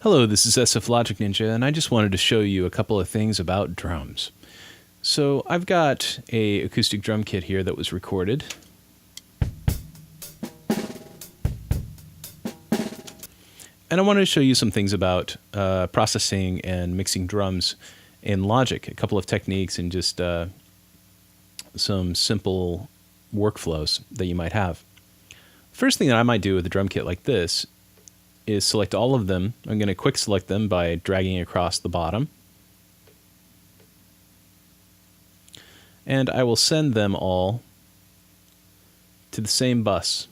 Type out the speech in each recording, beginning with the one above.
Hello, this is SFLogicNinja, and I just wanted to show you a couple of things about drums. So I've got a acoustic drum kit here that was recorded. And I wanted to show you some things about processing and mixing drums in Logic, a couple of techniques and just some simple workflows that you might have. First thing that I might do with a drum kit like this is select all of them. I'm going to quick select them by dragging across the bottom. And I will send them all to the same bus.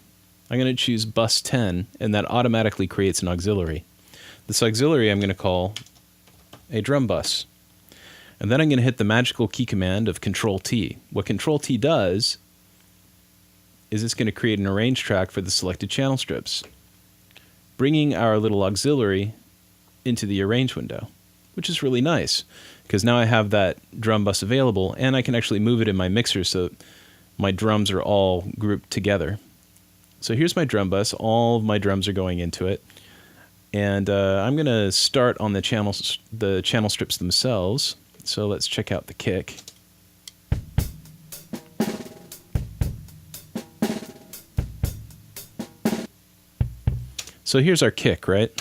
I'm going to choose bus 10, and that automatically creates an auxiliary. This auxiliary I'm going to call a drum bus. And then I'm going to hit the magical key command of Control-T. What Control-T does is it's going to create an arrange track for the selected channel strips, bringing our little auxiliary into the arrange window, which is really nice because now I have that drum bus available and I can actually move it in my mixer so my drums are all grouped together. So here's my drum bus. All of my drums are going into it. And I'm going to start on the channel strips themselves. So let's check out the kick. So here's our kick, right?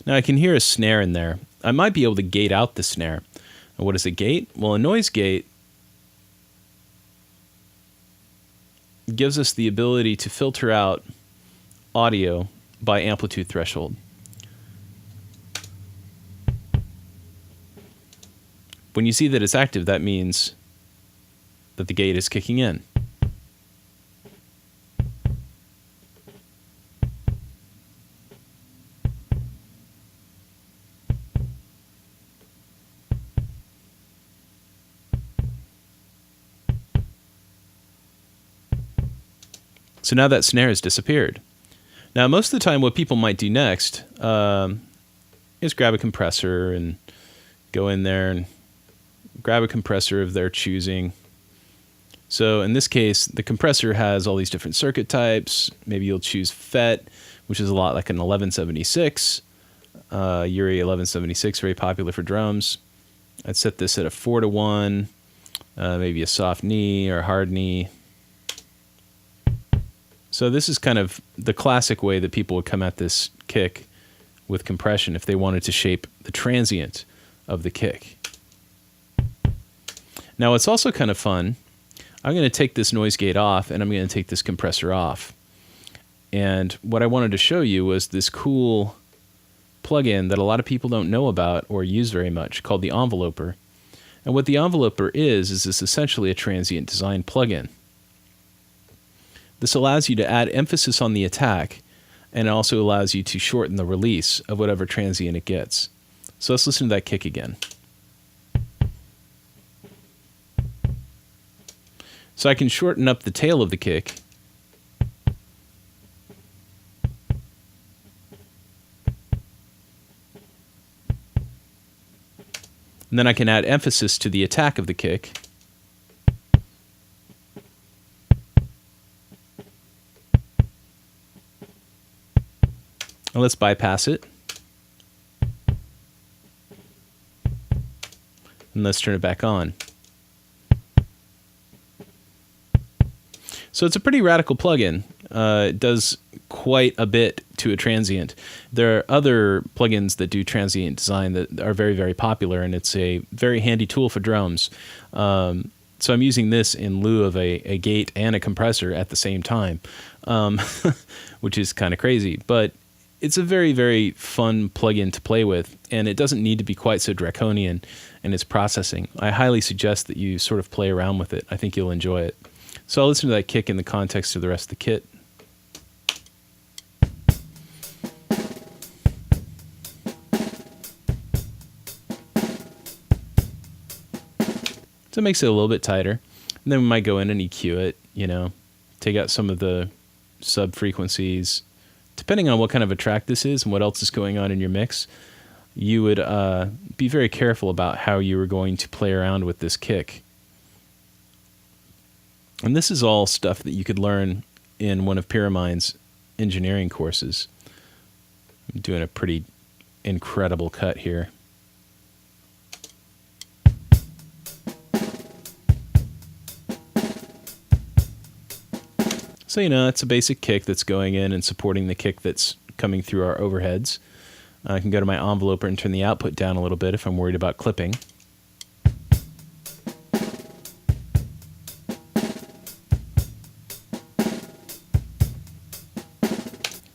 Now I can hear a snare in there. I might be able to gate out the snare. And what is a gate? Well, a noise gate gives us the ability to filter out audio by amplitude threshold. When you see that it's active, that means that the gate is kicking in. So now that snare has disappeared. Now, most of the time, what people might do next is grab a compressor and go in there and grab a compressor of their choosing. So in this case, the compressor has all these different circuit types. Maybe you'll choose FET, which is a lot like an 1176. Yuri 1176, very popular for drums. I'd set this at a 4-to-1, maybe a soft knee or a hard knee. So this is kind of the classic way that people would come at this kick with compression if they wanted to shape the transient of the kick. Now it's also kind of fun. I'm going to take this noise gate off and I'm going to take this compressor off. And what I wanted to show you was this cool plugin that a lot of people don't know about or use very much called the enveloper. And what the enveloper is this essentially a transient design plugin. This allows you to add emphasis on the attack, and it also allows you to shorten the release of whatever transient it gets. So let's listen to that kick again. So I can shorten up the tail of the kick. And then I can add emphasis to the attack of the kick. And let's bypass it. And let's turn it back on. So it's a pretty radical plugin. It does quite a bit to a transient. There are other plugins that do transient design that are very, very popular, and it's a very handy tool for drums. So I'm using this in lieu of a gate and a compressor at the same time, which is kind of crazy. But it's a very, very fun plugin to play with, and it doesn't need to be quite so draconian in its processing. I highly suggest that you sort of play around with it. I think you'll enjoy it. So I'll listen to that kick in the context of the rest of the kit. So it makes it a little bit tighter. And then we might go in and EQ it, you know, take out some of the sub-frequencies. Depending on what kind of a track this is and what else is going on in your mix, you would be very careful about how you were going to play around with this kick. And this is all stuff that you could learn in one of Pyramind's engineering courses. I'm doing a pretty incredible cut here. So, it's a basic kick that's going in and supporting the kick that's coming through our overheads. I can go to my enveloper and turn the output down a little bit if I'm worried about clipping.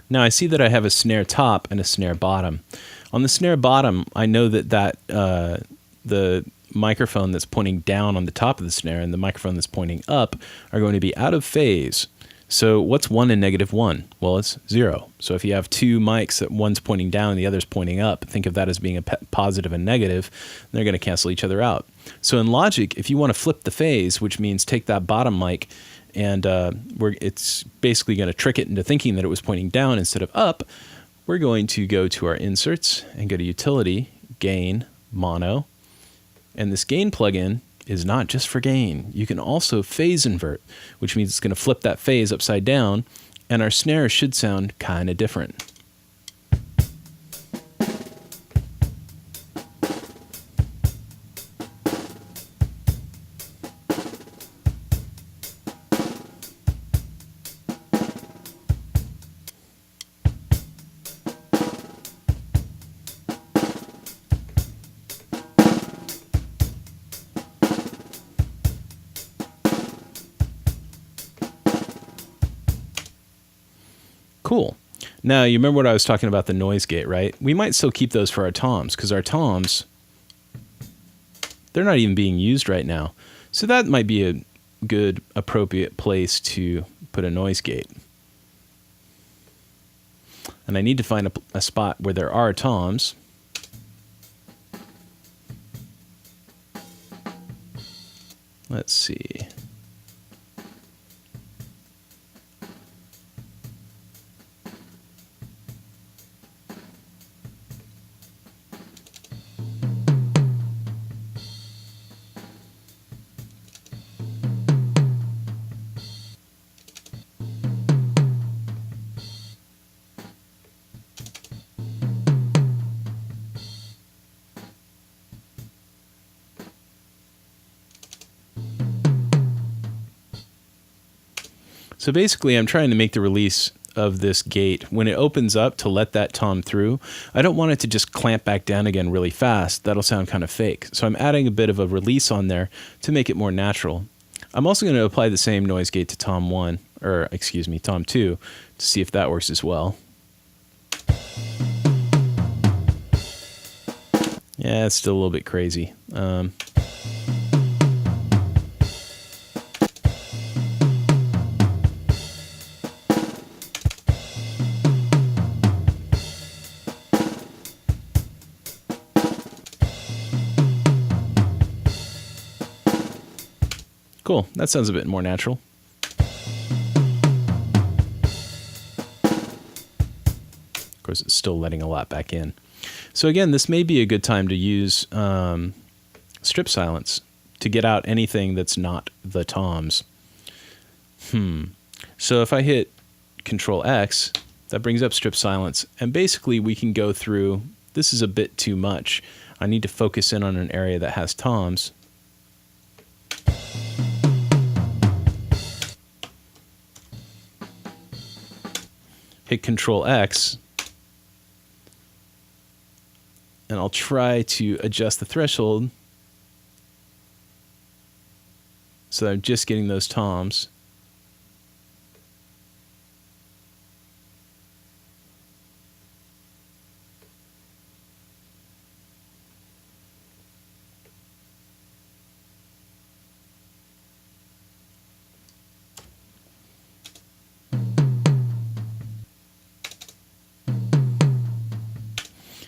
Now I see that I have a snare top and a snare bottom. On the snare bottom, I know that the microphone that's pointing down on the top of the snare and the microphone that's pointing up are going to be out of phase. So what's 1 and -1? Well, it's 0. So if you have two mics that one's pointing down and the other's pointing up, think of that as being a positive and negative, and they're going to cancel each other out. So in Logic, if you want to flip the phase, which means take that bottom mic and it's basically going to trick it into thinking that it was pointing down instead of up, we're going to go to our inserts and go to Utility, Gain, Mono, and this gain plugin is not just for gain. You can also phase invert, which means it's going to flip that phase upside down, and our snare should sound kind of different. Cool. Now, you remember what I was talking about, the noise gate, right? We might still keep those for our toms, because our toms, they're not even being used right now. So that might be a good, appropriate place to put a noise gate. And I need to find a spot where there are toms. Let's see. So basically, I'm trying to make the release of this gate, when it opens up to let that tom through, I don't want it to just clamp back down again really fast. That'll sound kind of fake. So I'm adding a bit of a release on there to make it more natural. I'm also going to apply the same noise gate to tom 1, or excuse me, tom 2, to see if that works as well. Yeah, it's still a little bit crazy. Cool, that sounds a bit more natural. Of course, it's still letting a lot back in. So again, this may be a good time to use strip silence to get out anything that's not the toms. So if I hit Control X, that brings up strip silence, and basically we can go through, this is a bit too much. I need to focus in on an area that has toms. Hit Control X, and I'll try to adjust the threshold so that I'm just getting those toms.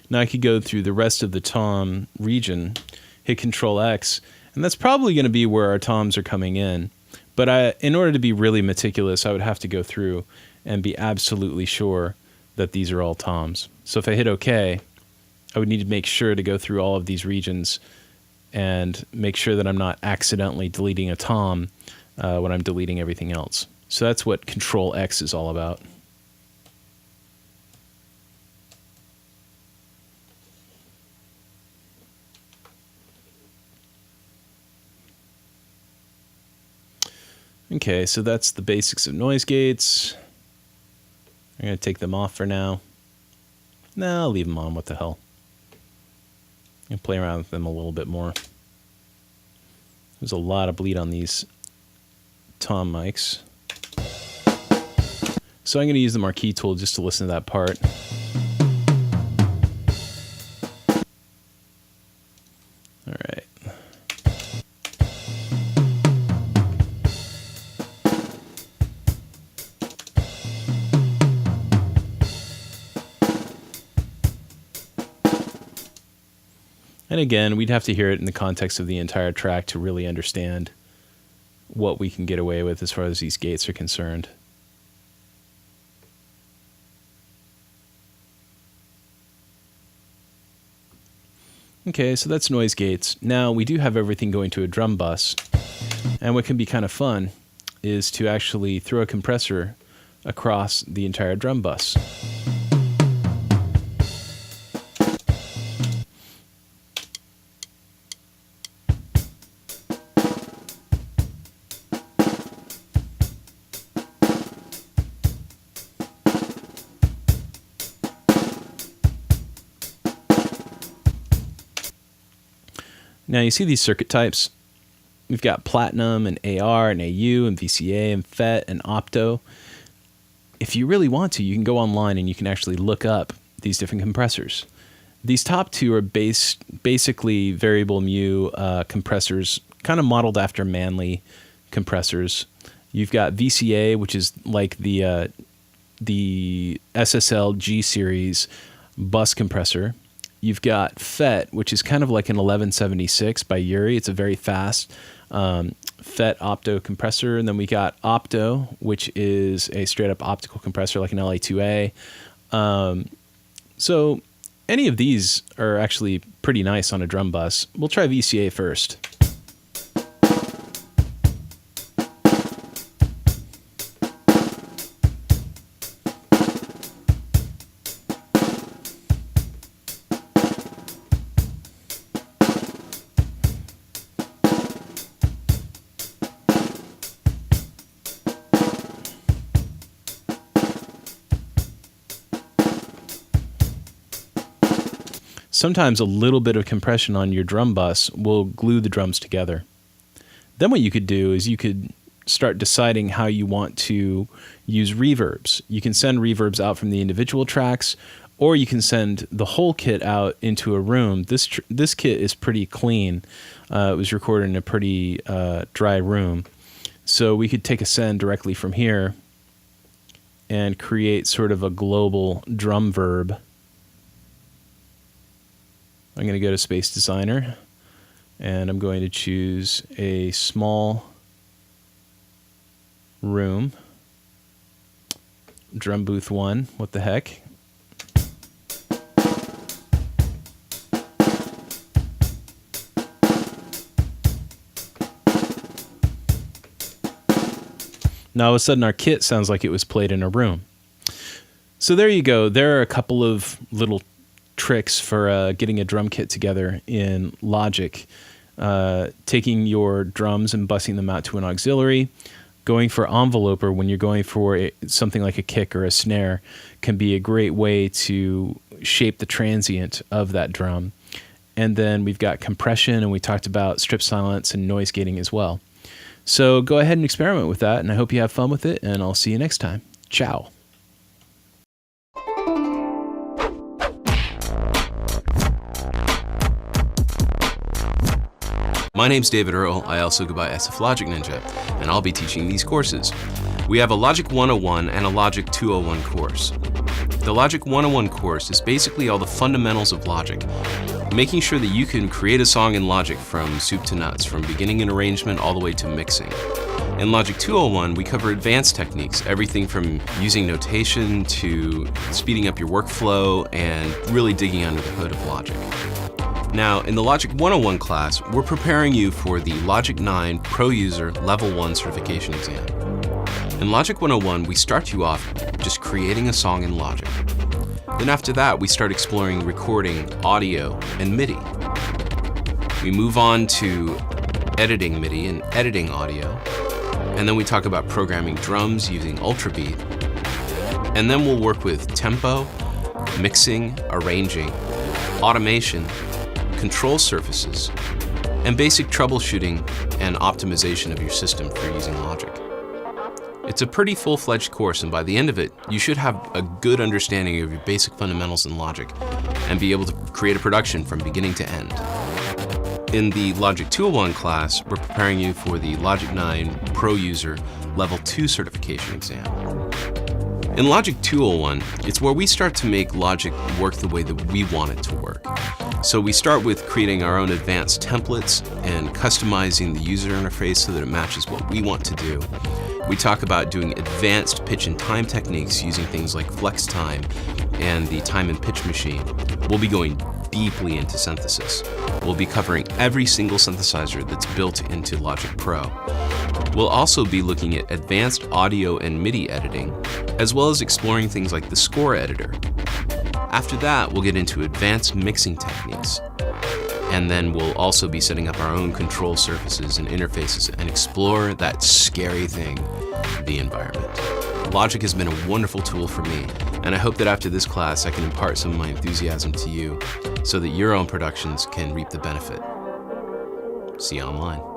Now I could go through the rest of the tom region, hit Control X, and that's probably going to be where our toms are coming in. But in order to be really meticulous, I would have to go through and be absolutely sure that these are all toms. So if I hit OK, I would need to make sure to go through all of these regions and make sure that I'm not accidentally deleting a tom when I'm deleting everything else. So that's what Control X is all about. Okay, so that's the basics of noise gates. I'm going to take them off for now. No, I'll leave them on. What the hell? And play around with them a little bit more. There's a lot of bleed on these tom mics. So I'm going to use the marquee tool just to listen to that part. All right. And again, we'd have to hear it in the context of the entire track to really understand what we can get away with as far as these gates are concerned. Okay, so that's noise gates. Now we do have everything going to a drum bus. And what can be kind of fun is to actually throw a compressor across the entire drum bus. Now you see these circuit types. We've got Platinum and AR and AU and VCA and FET and Opto. If you really want to, you can go online and you can actually look up these different compressors. These top two are basically variable mu compressors, kind of modeled after Manley compressors. You've got VCA, which is like the SSL G series bus compressor. You've got FET, which is kind of like an 1176 by Yuri. It's a very fast FET opto compressor. And then we got Opto, which is a straight up optical compressor like an LA2A. So any of these are actually pretty nice on a drum bus. We'll try VCA first. Sometimes a little bit of compression on your drum bus will glue the drums together. Then what you could do is you could start deciding how you want to use reverbs. You can send reverbs out from the individual tracks, or you can send the whole kit out into a room. This kit is pretty clean. It was recorded in a pretty dry room. So we could take a send directly from here and create sort of a global drum verb. I'm going to go to Space Designer, and I'm going to choose a small room. Drum booth 1, what the heck? Now all of a sudden our kit sounds like it was played in a room. So there you go. There are a couple of little tricks for getting a drum kit together in Logic. Taking your drums and bussing them out to an auxiliary. Going for enveloper when you're going for something like a kick or a snare can be a great way to shape the transient of that drum. And then we've got compression, and we talked about strip silence and noise gating as well. So go ahead and experiment with that, and I hope you have fun with it, and I'll see you next time. Ciao. My name's David Earle. I also go by SFLogicNinja, and I'll be teaching these courses. We have a Logic 101 and a Logic 201 course. The Logic 101 course is basically all the fundamentals of Logic, making sure that you can create a song in Logic from soup to nuts, from beginning and arrangement all the way to mixing. In Logic 201, we cover advanced techniques, everything from using notation to speeding up your workflow and really digging under the hood of Logic. Now, in the Logic 101 class, we're preparing you for the Logic 9 Pro User Level 1 certification exam. In Logic 101, we start you off just creating a song in Logic. Then after that, we start exploring recording, audio, and MIDI. We move on to editing MIDI and editing audio. And then we talk about programming drums using Ultrabeat. And then we'll work with tempo, mixing, arranging, automation, control surfaces, and basic troubleshooting and optimization of your system for using Logic. It's a pretty full-fledged course, and by the end of it, you should have a good understanding of your basic fundamentals in Logic and be able to create a production from beginning to end. In the Logic 201 class, we're preparing you for the Logic 9 Pro User Level 2 certification exam. In Logic 201, it's where we start to make Logic work the way that we want it to work. So we start with creating our own advanced templates and customizing the user interface so that it matches what we want to do. We talk about doing advanced pitch and time techniques using things like flex time and the time and pitch machine. We'll be going deeply into synthesis. We'll be covering every single synthesizer that's built into Logic Pro. We'll also be looking at advanced audio and MIDI editing, as well as exploring things like the score editor. After that, we'll get into advanced mixing techniques. And then we'll also be setting up our own control surfaces and interfaces and explore that scary thing, the environment. Logic has been a wonderful tool for me, and I hope that after this class I can impart some of my enthusiasm to you so that your own productions can reap the benefit. See you online.